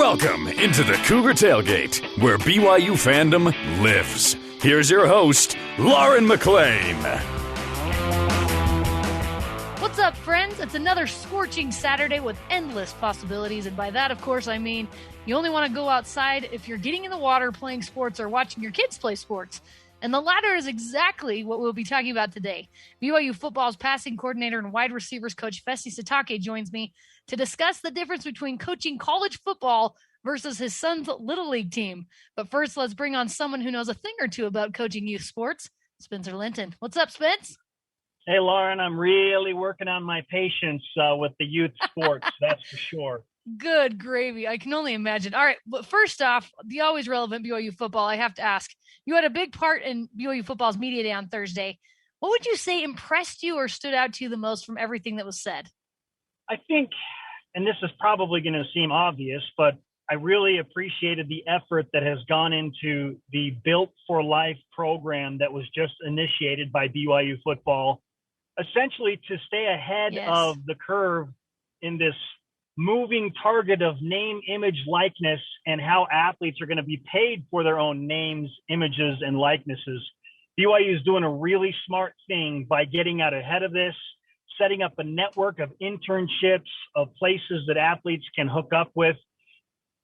Welcome into the Cougar Tailgate, where BYU fandom lives. Here's your host, Lauren McLean. What's up, friends? It's another scorching Saturday with endless possibilities. And by that, of course, I mean you only want to go outside if you're getting in the water, playing sports, or watching your kids play sports. And the latter is exactly what we'll be talking about today. BYU football's passing coordinator and wide receivers coach Fesi Sitake joins me to discuss the difference between coaching college football versus his son's Little League team. But first, let's bring on someone who knows a thing or two about coaching youth sports, Spencer Linton. What's up, Spence? Hey, Lauren, I'm really working on my patience with the youth sports, that's for sure. Good gravy. I can only imagine. All right, but first off, the always relevant BYU football, I have to ask, you had a big part in BYU football's media day on Thursday. What would you say impressed you or stood out to you the most from everything that was said? I think, and this is probably going to seem obvious, but I really appreciated the effort that has gone into the Built for Life program that was just initiated by BYU football, essentially to stay ahead of the curve in this moving target of name, image, likeness, and how athletes are going to be paid for their own names, images, and likenesses. BYU is doing a really smart thing by getting out ahead of this, setting up a network of internships, of places that athletes can hook up with,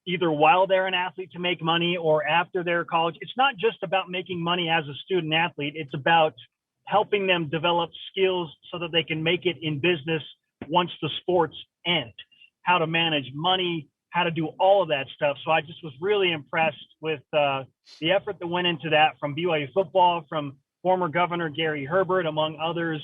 either while they're an athlete to make money or after their college. It's not just about making money as a student athlete. It's about helping them develop skills so that they can make it in business once the sports end. How to manage money, how to do all of that stuff. So I just was really impressed with the effort that went into that from BYU football, from former Governor Gary Herbert, among others,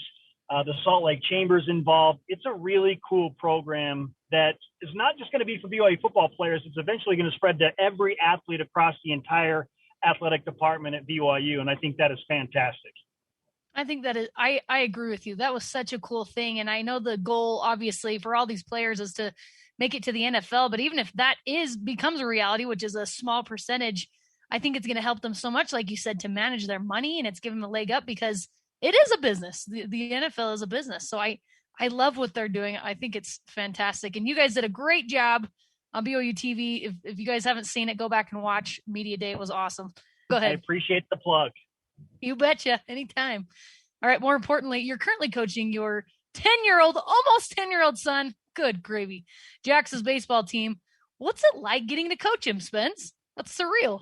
the Salt Lake Chambers involved. It's a really cool program that is not just going to be for BYU football players. It's eventually going to spread to every athlete across the entire athletic department at BYU. And I think that is fantastic. I think that is, I agree with you. That was such a cool thing. And I know the goal, obviously, for all these players is to make it to the NFL. But even if that becomes a reality, which is a small percentage, I think it's going to help them so much, like you said, to manage their money. And it's given them a leg up because it is a business. The NFL is a business. So I love what they're doing. I think it's fantastic. And you guys did a great job on BYUtv. If you guys haven't seen it, go back and watch Media Day. It was awesome. Go ahead. I appreciate the plug. You betcha. Anytime. All right. More importantly, you're currently coaching your 10-year-old, almost 10-year-old son. Good gravy. Jax's baseball team. What's it like getting to coach him, Spence? That's surreal.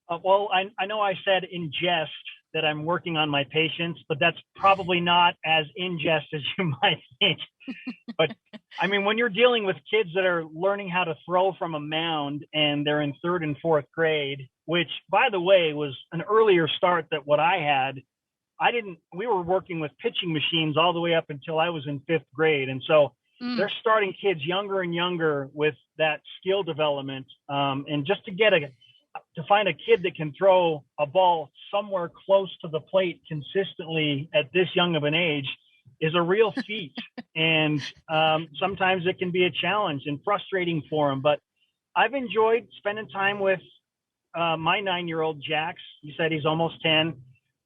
Well, I know I said in jest that I'm working on my patience, but that's probably not as in jest as you might think. But I mean, when you're dealing with kids that are learning how to throw from a mound and they're in third and fourth grade, which, by the way, was an earlier start than what I had. We were working with pitching machines all the way up until I was in fifth grade. And so they're starting kids younger and younger with that skill development. And just to find a kid that can throw a ball somewhere close to the plate consistently at this young of an age is a real feat. And sometimes it can be a challenge and frustrating for him. But I've enjoyed spending time with my 9-year-old Jax. He said he's almost 10.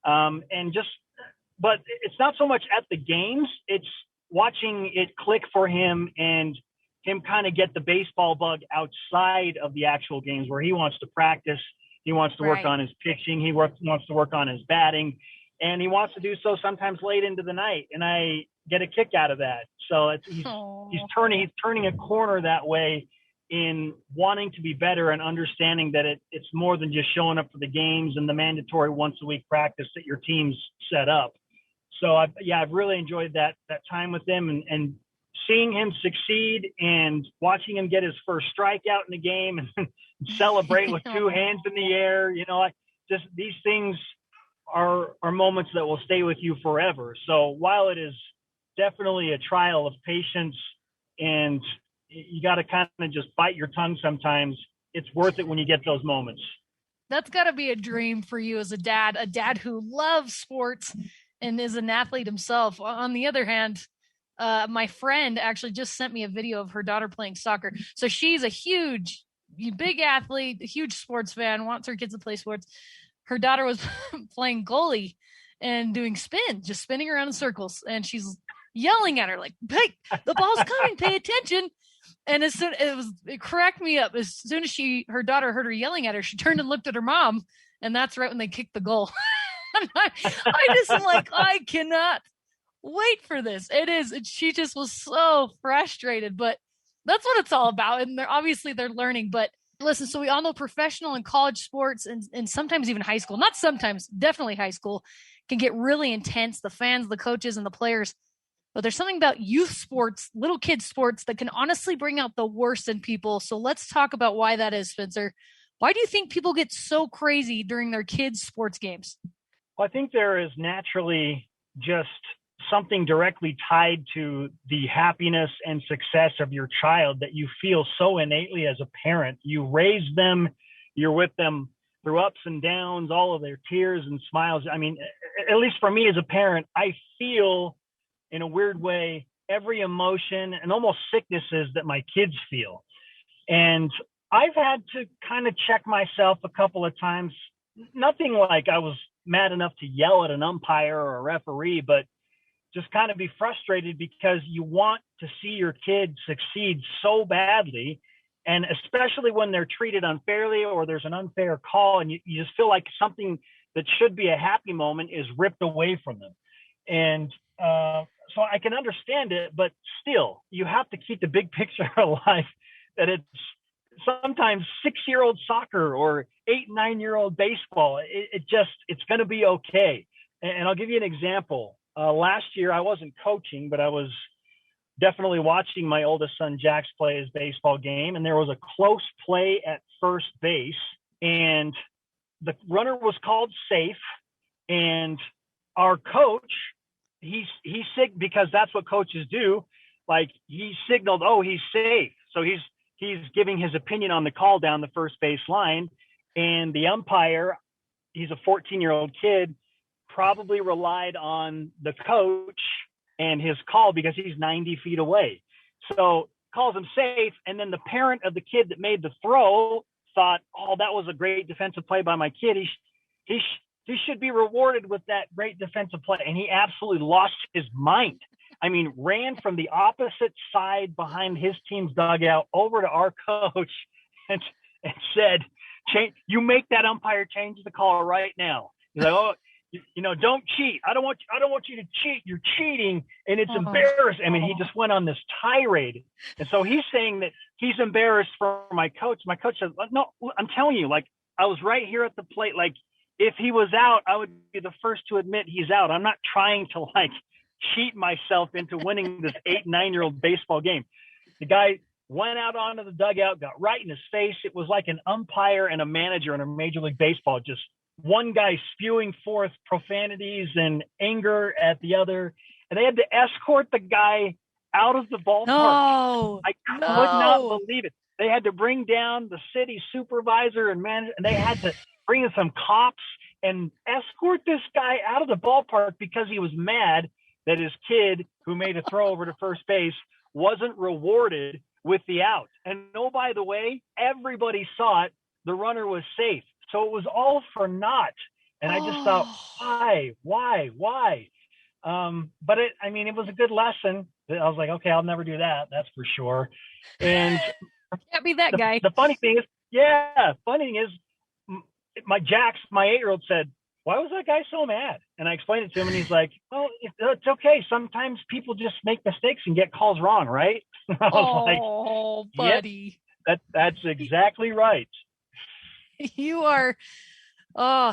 But it's not so much at the games. It's watching it click for him and him kind of get the baseball bug outside of the actual games where he wants to practice. He wants to work on his pitching. He wants to work on his batting, and he wants to do so sometimes late into the night. And I get a kick out of that. So he's turning a corner that way in wanting to be better and understanding that it's more than just showing up for the games and the mandatory once a week practice that your team's set up. So I've really enjoyed that time with him and seeing him succeed and watching him get his first strikeout in the game and celebrate with two hands in the air. You know, these things are moments that will stay with you forever. So while it is definitely a trial of patience and you got to kind of just bite your tongue sometimes, it's worth it when you get those moments. That's got to be a dream for you as a dad who loves sports and is an athlete himself. On the other hand, my friend actually just sent me a video of her daughter playing soccer. So she's a big athlete, a huge sports fan, wants her kids to play sports. Her daughter was playing goalie and doing spins, just spinning around in circles. And she's yelling at her like, hey, the ball's coming, pay attention. And it cracked me up. As soon as her daughter heard her yelling at her, she turned and looked at her mom, and that's right when they kicked the goal. I just am like, I cannot wait for this. It is. She just was so frustrated, but that's what it's all about. And they're learning. But listen, so we all know professional and college sports and sometimes even high school, not sometimes, definitely high school, can get really intense. The fans, the coaches, and the players. But there's something about youth sports, little kids sports, that can honestly bring out the worst in people. So let's talk about why that is, Spencer. Why do you think people get so crazy during their kids' sports games? Well, I think there is naturally just something directly tied to the happiness and success of your child that you feel so innately as a parent. You raise them, you're with them through ups and downs, all of their tears and smiles. I mean, at least for me as a parent, I feel in a weird way every emotion and almost sicknesses that my kids feel. And I've had to kind of check myself a couple of times, nothing like I was mad enough to yell at an umpire or a referee, but just kind of be frustrated because you want to see your kid succeed so badly. And especially when they're treated unfairly or there's an unfair call, and you just feel like something that should be a happy moment is ripped away from them. And so I can understand it, but still, you have to keep the big picture alive, that it's sometimes 6-year-old soccer or 8-9-year-old baseball. It's going to be okay. And I'll give you an example. Last year, I wasn't coaching, but I was definitely watching my oldest son, Jax, play his baseball game. And there was a close play at first base, and the runner was called safe. And our coach, he's sick, because that's what coaches do. Like, he signaled, oh, he's safe. So he's giving his opinion on the call down the first base line. And the umpire, he's a 14-year-old kid, probably relied on the coach and his call because he's 90 feet away. So calls him safe. And then the parent of the kid that made the throw thought, oh, that was a great defensive play by my kid. He should be rewarded with that great defensive play. And he absolutely lost his mind. I mean, ran from the opposite side behind his team's dugout over to our coach and said, you make that umpire change the call right now. He's like, oh, don't cheat. I don't want you to cheat. You're cheating, and it's embarrassing. I mean, he just went on this tirade. And so he's saying that he's embarrassed for my coach. My coach says, no, I'm telling you, like, I was right here at the plate. Like, if he was out, I would be the first to admit he's out. I'm not trying to, like, cheat myself into winning this 8-9-year-old baseball game. The guy went out onto the dugout, got right in his face. It was like an umpire and a manager in a Major League Baseball, just one guy spewing forth profanities and anger at the other. And they had to escort the guy out of the ballpark. No, I could not believe it. They had to bring down the city supervisor and manager, and they had to bring in some cops and escort this guy out of the ballpark because he was mad that his kid, who made a throw over to first base, wasn't rewarded with the out. And oh, by the way, everybody saw it. The runner was safe. So it was all for naught. And I just thought, why? But it was a good lesson. I was like, okay, I'll never do that. That's for sure. And can't be that guy. The funny thing is, my 8-year-old said, why was that guy so mad? And I explained it to him, and he's like, well, it's okay. Sometimes people just make mistakes and get calls wrong, right? I was like, buddy. Yep, that's exactly right. You are,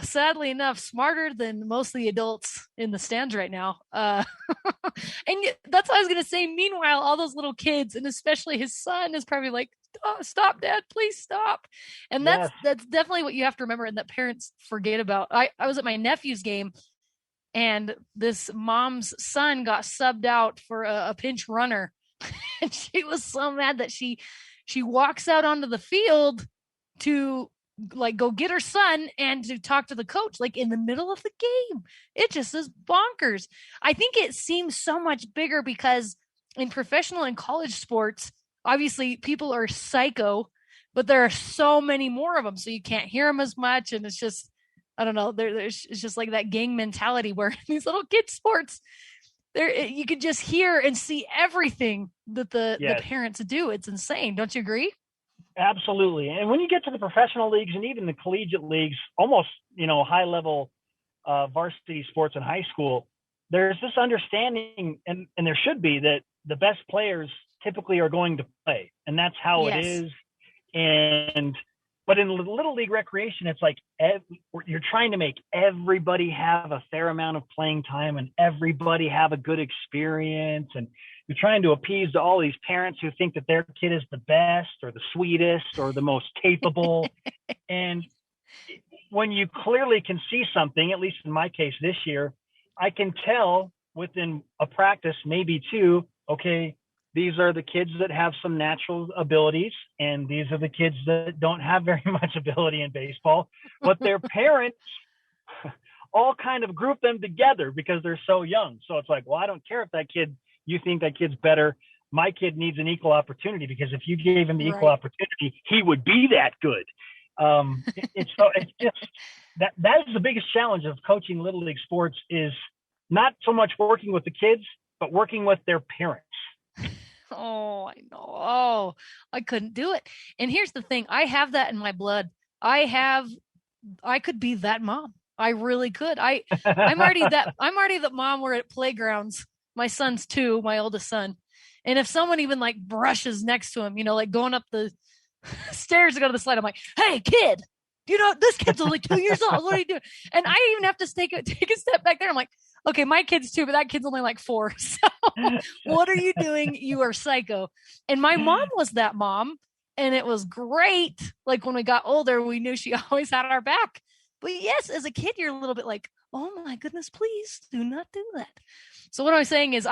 sadly enough, smarter than most of the adults in the stands right now. And that's what I was going to say. Meanwhile, all those little kids, and especially his son, is probably like, oh, stop, Dad, please stop. And that's definitely what you have to remember, and that parents forget about. I was at my nephew's game, and this mom's son got subbed out for a pinch runner. And she was so mad that she walks out onto the field to like go get her son and to talk to the coach, like in the middle of the game. It just is bonkers. I think it seems so much bigger because in professional and college sports, obviously people are psycho, but there are so many more of them. So you can't hear them as much. And it's just, I don't know. It's just like that gang mentality where these little kid sports, You could just hear and see everything that the parents do. It's insane. Don't you agree? Absolutely. And when you get to the professional leagues and even the collegiate leagues, almost, high level varsity sports in high school, there's this understanding, and there should be, that the best players typically are going to play, and that's how it is. But in Little League recreation, it's like you're trying to make everybody have a fair amount of playing time and everybody have a good experience. And you're trying to appease to all these parents who think that their kid is the best or the sweetest or the most capable. And when you clearly can see something, at least in my case this year, I can tell within a practice, maybe two, okay, these are the kids that have some natural abilities, and these are the kids that don't have very much ability in baseball, but their parents all kind of group them together because they're so young. So it's like, well, I don't care if you think that kid's better. My kid needs an equal opportunity, because if you gave him the equal opportunity, he would be that good. It's just that is the biggest challenge of coaching Little League sports, is not so much working with the kids, but working with their parents. Oh, I know. Oh, I couldn't do it. And here's the thing. I have that in my blood. I could be that mom. I really could. I'm already that mom where at playgrounds, my son's 2, my oldest son. And if someone even like brushes next to him, like going up the stairs to go to the slide, I'm like, hey kid, this kid's only 2 years old. What are you doing? And I even have to take a step back there. I'm like, okay, my kid's 2, but that kid's only like 4. So what are you doing? You are psycho. And my mom was that mom, and it was great. Like when we got older, we knew she always had our back. But yes, as a kid, you're a little bit like, oh my goodness, please do not do that. So what I'm saying is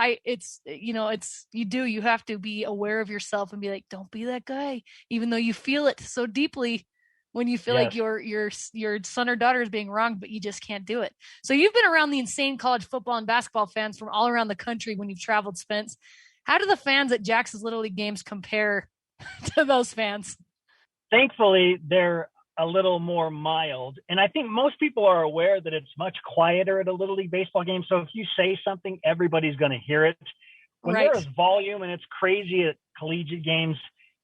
you have to be aware of yourself and be like, don't be that guy, even though you feel it so deeply. When you feel like your son or daughter is being wronged, but you just can't do it. So you've been around the insane college football and basketball fans from all around the country when you've traveled, Spence. How do the fans at Jax's Little League games compare to those fans? Thankfully, they're a little more mild. And I think most people are aware that it's much quieter at a Little League baseball game. So if you say something, everybody's going to hear it. When there is volume and it's crazy at collegiate games,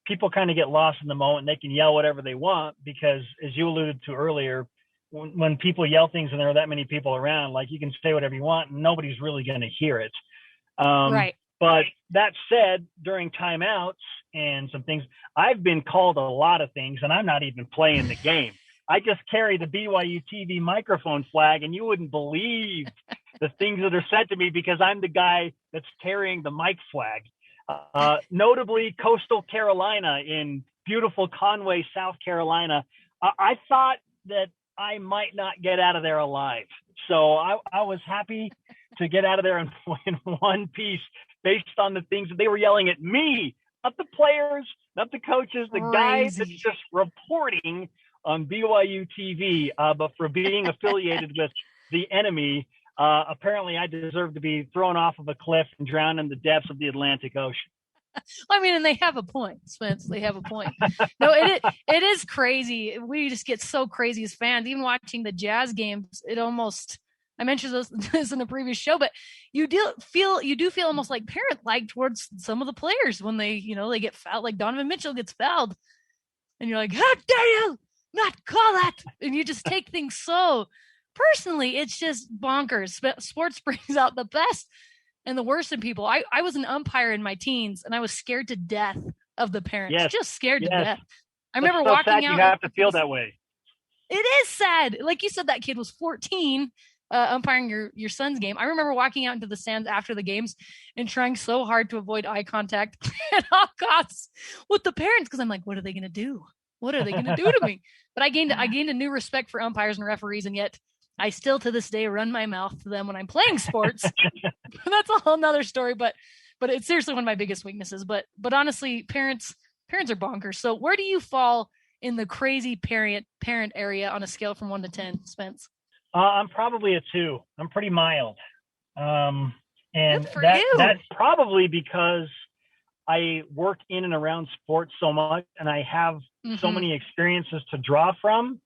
people kind of get lost in the moment, and they can yell whatever they want, because as you alluded to earlier, when people yell things and there are that many people around, like, you can say whatever you want and nobody's really going to hear it. But that said, during timeouts and some things, I've been called a lot of things, and I'm not even playing the game. I just carry the BYUtv microphone flag, and you wouldn't believe the things that are said to me because I'm the guy that's carrying the mic flag. Notably, Coastal Carolina, in beautiful Conway, South Carolina. I thought that I might not get out of there alive. So I was happy to get out of there in one piece, based on the things that they were yelling at me, not the players, not the coaches, the guys that's just reporting on BYUtv, but for being affiliated with the enemy. Apparently I deserve to be thrown off of a cliff and drowned in the depths of the Atlantic Ocean. I mean, and they have a point, Spence. They have a point. No, it is crazy. We just get so crazy as fans. Even watching the Jazz games, I mentioned this in the previous show, but you do feel almost like parent-like towards some of the players when they get fouled. Like Donovan Mitchell gets fouled, and you're like, how dare you not call that? And you just take things so personally. It's just bonkers. Sports brings out the best and the worst in people. I was an umpire in my teens, and I was scared to death of the parents. Just scared to death. I remember walking out. You have to feel that way. It is sad. Like you said, that kid was 14, umpiring your son's game. I remember walking out into the stands after the games and trying so hard to avoid eye contact at all costs with the parents, because I'm like, what are they going to do? What are they going to do to me? But I gained a new respect for umpires and referees, and yet I still to this day run my mouth to them when I'm playing sports. That's a whole nother story, but it's seriously one of my biggest weaknesses. But honestly, parents are bonkers. So where do you fall in the crazy parent area on a scale from 1 to 10, Spence? I'm probably a 2. I'm pretty mild. And that's probably because I work in and around sports so much, and I have so many experiences to draw from,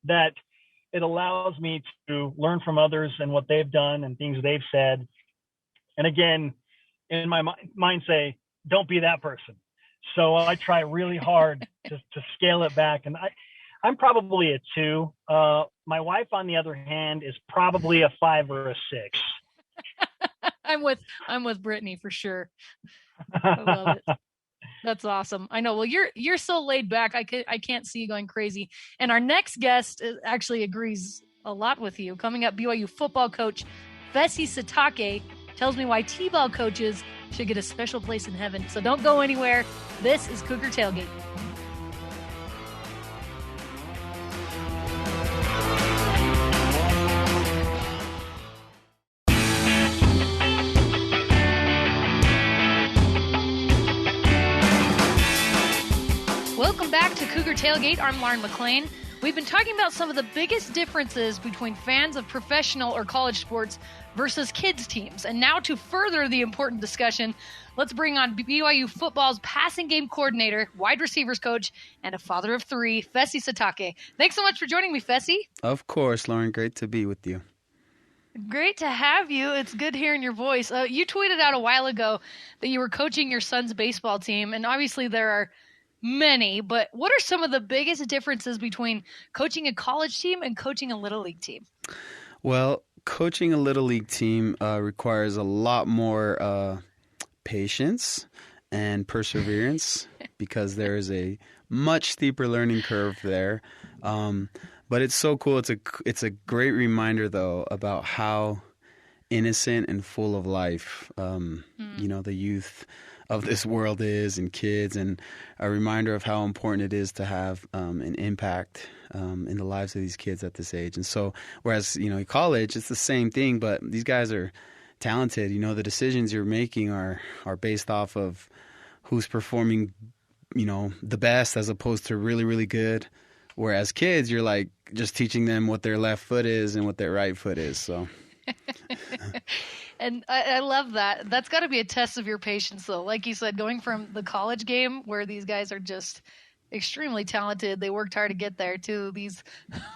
that it allows me to learn from others and what they've done and things they've said. And again, in my mind say, don't be that person. So I try really hard to scale it back. And I'm probably a 2. My wife, on the other hand, is probably a 5 or a 6. I'm with Brittany for sure. I love it. That's awesome. I know. Well, you're so laid back. I can't see you going crazy. And our next guest actually agrees a lot with you. Coming up, BYU football coach Fesi Sitake tells me why T-ball coaches should get a special place in heaven. So don't go anywhere. This is Cougar Tailgate. Welcome back to Cougar Tailgate. I'm Lauren McLean. We've been talking about some of the biggest differences between fans of professional or college sports versus kids teams. And now to further the important discussion, let's bring on BYU football's passing game coordinator, wide receivers coach, and a father of 3, Fesi Sitake. Thanks so much for joining me, Fesi. Of course, Lauren. Great to be with you. Great to have you. It's good hearing your voice. You tweeted out a while ago that you were coaching your son's baseball team, and obviously there are many, but what are some of the biggest differences between coaching a college team and coaching a little league team? Well, coaching a little league team requires a lot more patience and perseverance because there is a much steeper learning curve there. But it's so cool. It's a great reminder, though, about how innocent and full of life, the youth of this world is, and kids, and a reminder of how important it is to have an impact in the lives of these kids at this age. And so, whereas, in college, it's the same thing, but these guys are talented. The decisions you're making are based off of who's performing, the best as opposed to really, really good. Whereas kids, you're like just teaching them what their left foot is and what their right foot is. So. And I love that. That's got to be a test of your patience, though. Like you said, going from the college game where these guys are just extremely talented, they worked hard to get there, to these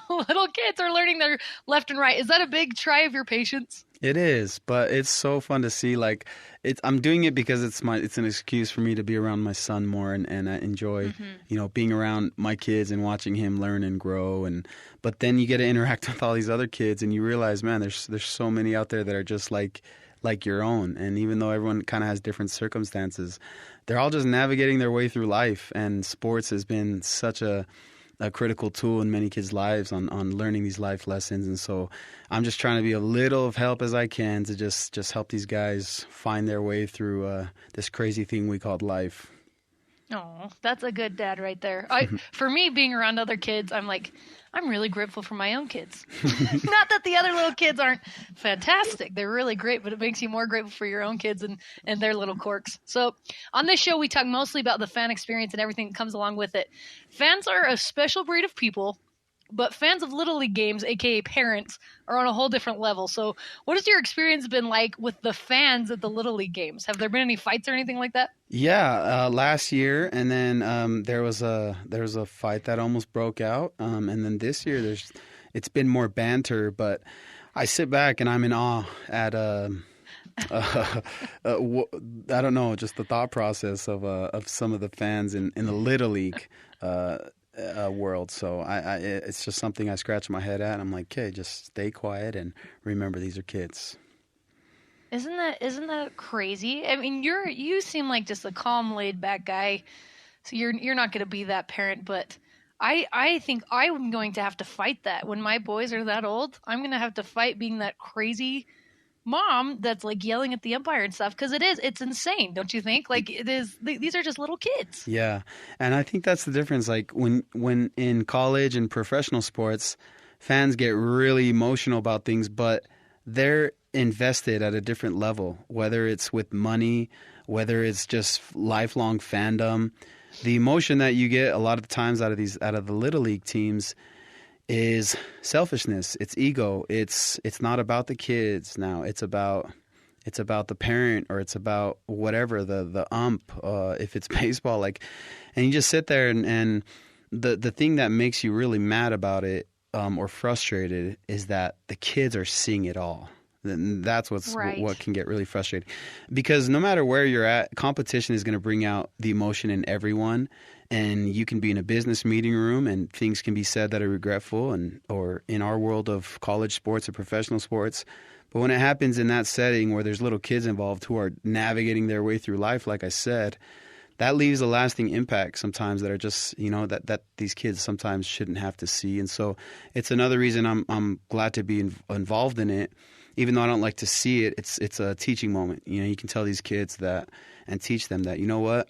little kids are learning their left and right. Is that a big try of your patience? It is, but it's so fun to see. Like, I'm doing it because it's an excuse for me to be around my son more and I enjoy, being around my kids and watching him learn and grow. But then you get to interact with all these other kids and you realize, man, there's so many out there that are just like your own. And even though everyone kind of has different circumstances, they're all just navigating their way through life. And sports has been such a critical tool in many kids' lives on learning these life lessons. And so I'm just trying to be a little of help as I can to just help these guys find their way through this crazy thing we called life. Oh, that's a good dad right there. For me, being around other kids, I'm really grateful for my own kids. Not that the other little kids aren't fantastic. They're really great, but it makes you more grateful for your own kids and their little quirks. So on this show, we talk mostly about the fan experience and everything that comes along with it. Fans are a special breed of people, but fans of Little League games, a.k.a. parents, are on a whole different level. So what has your experience been like with the fans at the Little League games? Have there been any fights or anything like that? Yeah, last year, and then there was a fight that almost broke out, and then this year it's been more banter. But I sit back and I'm in awe at I don't know, just the thought process of some of the fans in the Little League world. So it's just something I scratch my head at. And I'm like, okay, just stay quiet and remember these are kids. Isn't that crazy? I mean, you seem like just a calm, laid back guy. So you're not going to be that parent, but I think I'm going to have to fight that when my boys are that old. I'm going to have to fight being that crazy mom that's like yelling at the umpire and stuff, because it's insane, don't you think? Like, it is, these are just little kids. Yeah, and I think that's the difference. Like when in college and professional sports, fans get really emotional about things, but they're invested at a different level, whether it's with money, whether it's just lifelong fandom. The emotion that you get a lot of the times out of the Little League teams is selfishness. It's ego. It's not about the kids now. It's about the parent, or it's about whatever, the ump, if it's baseball. Like, and you just sit there and the thing that makes you really mad about it or frustrated is that the kids are seeing it all. then that's Right. what can get really frustrating. Because no matter where you're at, competition is going to bring out the emotion in everyone. And you can be in a business meeting room and things can be said that are regretful, or in our world of college sports or professional sports. But when it happens in that setting where there's little kids involved who are navigating their way through life, like I said, that leaves a lasting impact sometimes that are just, that these kids sometimes shouldn't have to see. And so it's another reason I'm glad to be involved in it. Even though I don't like to see it, it's a teaching moment. You can tell these kids that and teach them that, you know what,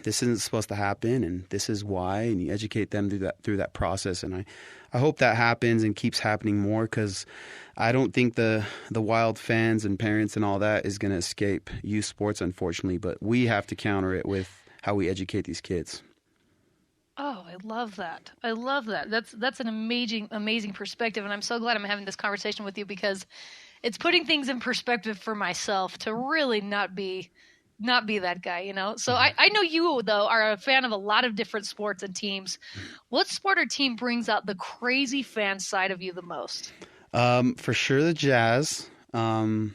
this isn't supposed to happen and this is why, and you educate them through that process. And I hope that happens and keeps happening more, because I don't think the Wild fans and parents and all that is going to escape youth sports, unfortunately, but we have to counter it with how we educate these kids. Oh, I love that. I love that. That's an amazing perspective, and I'm so glad I'm having this conversation with you, because it's putting things in perspective for myself to really not be that guy, So I know you, though, are a fan of a lot of different sports and teams. What sport or team brings out the crazy fan side of you the most? For sure the Jazz. Do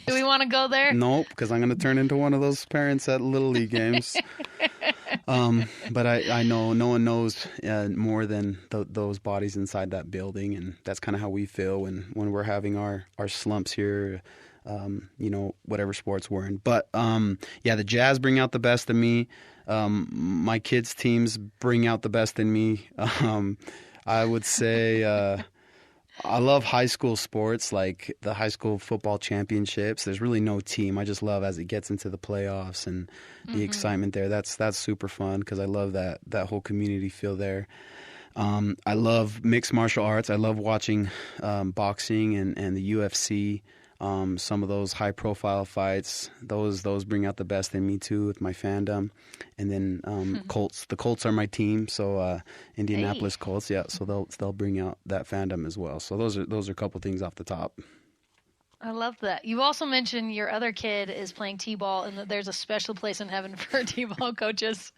we want to go there? Nope, because I'm going to turn into one of those parents at Little League games. But I know no one knows more than those bodies inside that building, and that's kind of how we feel when we're having our slumps here, whatever sports we're in. But the Jazz bring out the best in me. My kids' teams bring out the best in me. I would say I love high school sports, like the high school football championships. There's really no team. I just love as it gets into the playoffs and the excitement there. That's super fun, because I love that whole community feel there. I love mixed martial arts. I love watching boxing and the UFC. Some of those high-profile fights, those bring out the best in me too with my fandom. And then Colts. The Colts are my team, so Indianapolis Colts. Yeah, so they'll bring out that fandom as well. So those are a couple things off the top. I love that. You also mentioned your other kid is playing T-ball, and that there's a special place in heaven for T-ball coaches,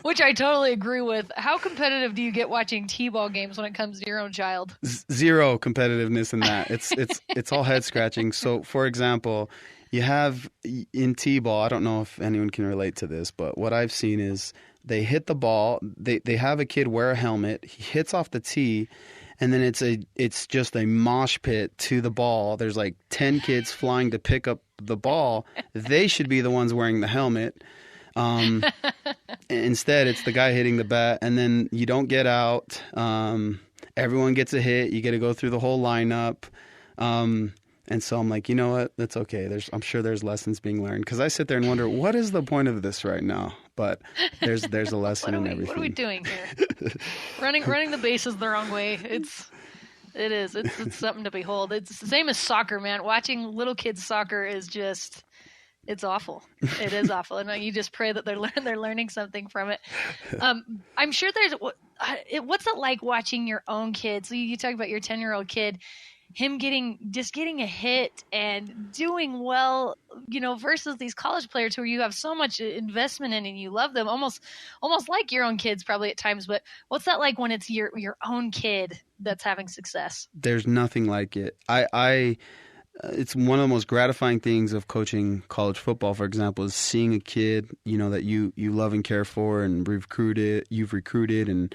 which I totally agree with. How competitive do you get watching T-ball games when it comes to your own child? Zero competitiveness in that. It's all head scratching. So, for example, you have in T-ball, I don't know if anyone can relate to this, but what I've seen is they hit the ball. They have a kid wear a helmet. He hits off the tee. And then it's just a mosh pit to the ball. There's like 10 kids flying to pick up the ball. They should be the ones wearing the helmet. Instead, it's the guy hitting the bat, and then you don't get out. Everyone gets a hit. You get to go through the whole lineup. And so I'm like, you know what? That's okay. I'm sure there's lessons being learned, because I sit there and wonder, what is the point of this right now? But there's a lesson in everything. What are we doing here? running the bases the wrong way. It's something to behold. It's the same as soccer, man. Watching little kids soccer is just, it's awful. It is awful. And you just pray that they're learning something from it. I'm sure what's it like watching your own kids? So you talk about your 10-year-old kid, him getting a hit and doing well, versus these college players who you have so much investment in and you love them, almost like your own kids probably at times. But what's that like when it's your own kid that's having success? There's nothing like it. It's one of the most gratifying things of coaching college football, for example, is seeing a kid, that you love and care for and you've recruited, and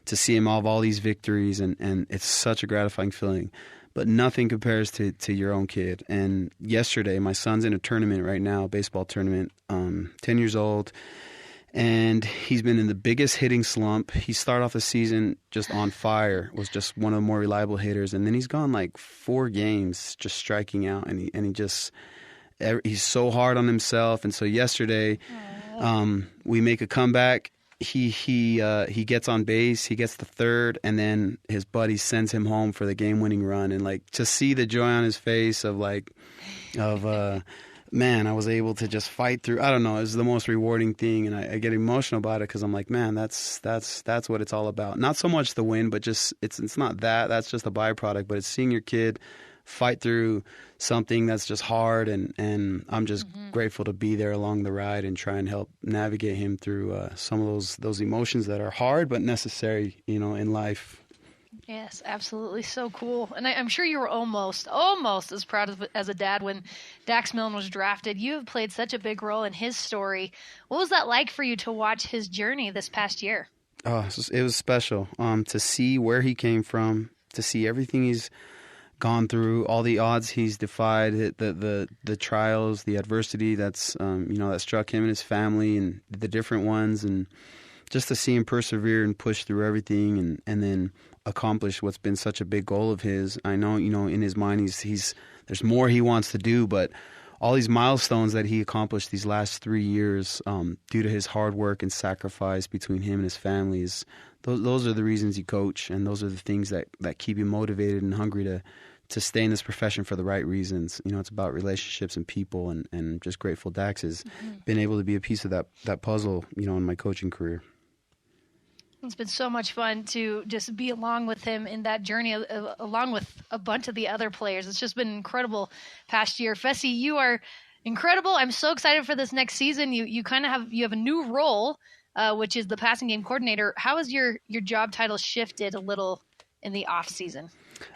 to see him have all these victories, and it's such a gratifying feeling. But nothing compares to your own kid. And yesterday, my son's in a tournament right now, a baseball tournament, 10 years old, and he's been in the biggest hitting slump. He started off the season just on fire, was just one of the more reliable hitters, and then he's gone like 4 games just striking out, and he's so hard on himself. And so yesterday, we make a comeback. He gets on base, he gets the third, and then his buddy sends him home for the game-winning run. And like to see the joy on his face of man, I was able to just fight through. I don't know, it's the most rewarding thing, and I get emotional about it, because I'm like, man, that's what it's all about. Not so much the win, but just it's not that's just a byproduct, but it's seeing your kid fight through something that's just hard, and I'm just grateful to be there along the ride and try and help navigate him through some of those emotions that are hard but necessary, in life. Yes, absolutely. So cool. And I'm sure you were almost as proud as a dad when Dax Milne was drafted. You have played such a big role in his story. What was that like for you to watch his journey this past year? Oh, it was special to see where he came from, to see everything he's gone through, all the odds he's defied, the trials, the adversity that's that struck him and his family, and the different ones, and just to see him persevere and push through everything, and then accomplish what's been such a big goal of his. I know, in his mind he's there's more he wants to do, but all these milestones that he accomplished these last 3 years, due to his hard work and sacrifice between him and his families, those are the reasons you coach, and those are the things that keep you motivated and hungry to stay in this profession for the right reasons. It's about relationships and people, and just grateful Dax has been able to be a piece of that puzzle, in my coaching career. It's been so much fun to just be along with him in that journey, along with a bunch of the other players. It's just been incredible past year. Fessy, you are incredible. I'm so excited for this next season. You kind of have a new role, which is the passing game coordinator. How has your job title shifted a little in the off season?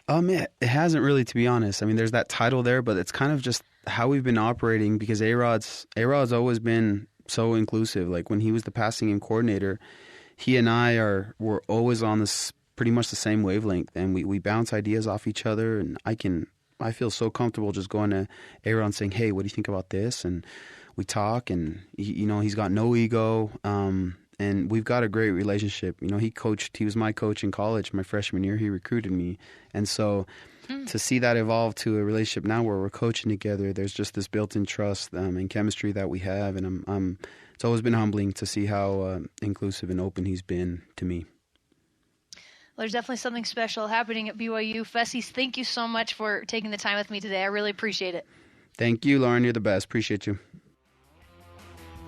It hasn't really, to be honest. I mean, there's that title there, but it's kind of just how we've been operating, because A-Rod's always been so inclusive. Like when he was the passing game coordinator, he and I were always on this pretty much the same wavelength, and we bounce ideas off each other. And I feel so comfortable just going to Aaron and saying, "Hey, what do you think about this?" And we talk, and he's got no ego, and we've got a great relationship. He was my coach in college. My freshman year, he recruited me, and so to see that evolve to a relationship now where we're coaching together, there's just this built-in trust and chemistry that we have, and it's always been humbling to see how inclusive and open he's been to me. Well, there's definitely something special happening at BYU. Fessy, thank you so much for taking the time with me today. I really appreciate it. Thank you, Lauren. You're the best. Appreciate you.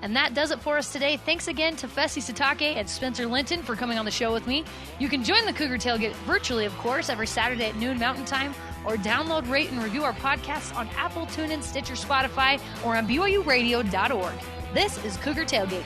And that does it for us today. Thanks again to Fessy Sitake and Spencer Linton for coming on the show with me. You can join the Cougar Tailgate virtually, of course, every Saturday at noon Mountain Time, or download, rate, and review our podcasts on Apple, TuneIn, Stitcher, Spotify, or on BYURadio.org. This is Cougar Tailgate.